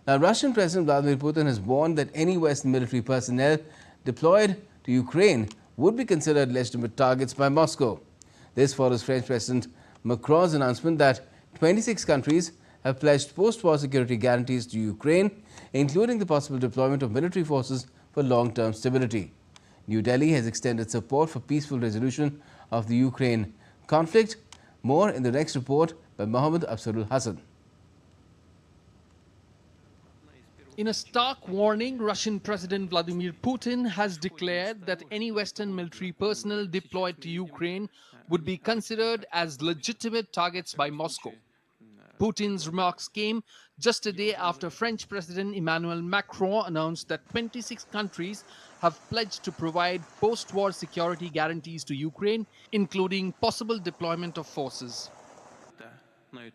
Now, Russian President Vladimir Putin has warned that any Western military personnel deployed to Ukraine would be considered legitimate targets by Moscow. This follows French President Macron's announcement that 26 countries have pledged post-war security guarantees to Ukraine, including the possible deployment of military forces for long-term stability. New Delhi has extended support for peaceful resolution of the Ukraine conflict. More in the next report by Mohammad Afzarul Hassan. In a stark warning, Russian President Vladimir Putin has declared that any Western military personnel deployed to Ukraine would be considered as legitimate targets by Moscow. Putin's remarks came just a day after French President Emmanuel Macron announced that 26 countries have pledged to provide post-war security guarantees to Ukraine, including possible deployment of forces.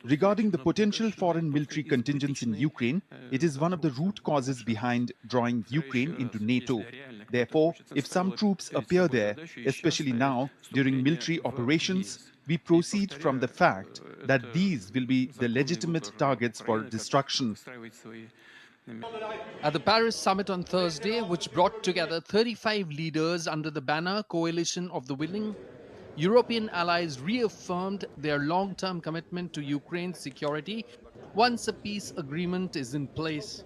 Regarding the potential foreign military contingents in Ukraine, it is one of the root causes behind drawing Ukraine into NATO. Therefore, if some troops appear there, especially now during military operations, we proceed from the fact that these will be the legitimate targets for destruction. At the Paris summit on Thursday, which brought together 35 leaders under the banner Coalition of the Willing, European allies reaffirmed their long-term commitment to Ukraine's security once a peace agreement is in place.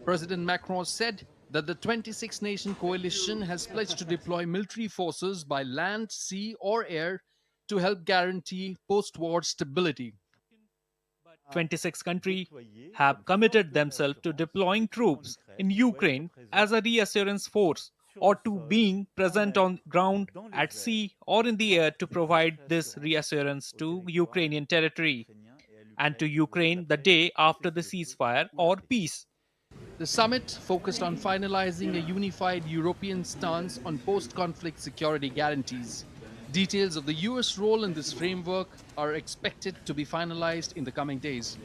President Macron said that the 26-nation coalition has pledged to deploy military forces by land, sea or air to help guarantee post-war stability. 26 countries have committed themselves to deploying troops in Ukraine as a reassurance force or to being present on ground, at sea or in the air to provide this reassurance to Ukrainian territory and to Ukraine the day after the ceasefire or peace. The summit focused on finalizing a unified European stance on post-conflict security guarantees. Details of the US role in this framework are expected to be finalized in the coming days.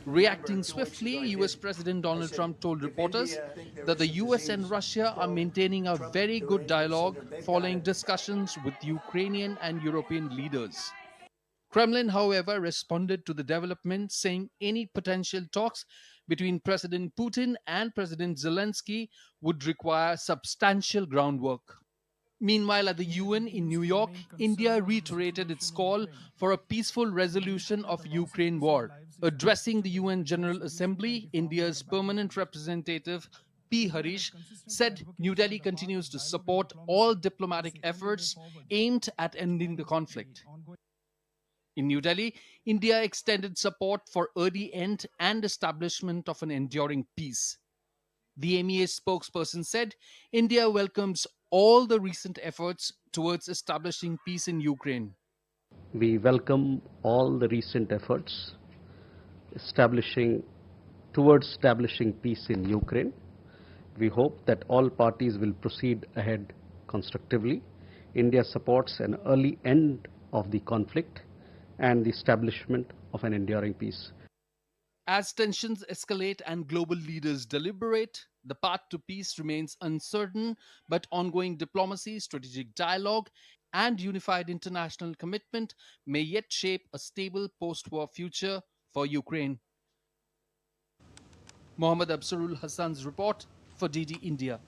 Reacting swiftly, US President Donald Trump told reporters that the US and Russia are maintaining a very good dialogue following discussions with Ukrainian and European leaders. Kremlin, however, responded to the development, saying any potential talks between President Putin and President Zelensky would require substantial groundwork. Meanwhile, at the UN in New York, India reiterated its call for a peaceful resolution of Ukraine war. Addressing the UN General Assembly, India's permanent representative P. Harish said New Delhi continues to support all diplomatic efforts aimed at ending the conflict. In New Delhi, India extended support for early end and establishment of an enduring peace. The MEA spokesperson said India welcomes all the recent efforts towards establishing peace in Ukraine. We welcome all the recent efforts towards establishing peace in Ukraine. We hope that all parties will proceed ahead constructively. India supports an early end of the conflict and the establishment of an enduring peace. As tensions escalate and global leaders deliberate, the path to peace remains uncertain, but ongoing diplomacy, strategic dialogue, and unified international commitment may yet shape a stable post-war future for Ukraine. Mohammad Afzarul Hassan's report for DD India.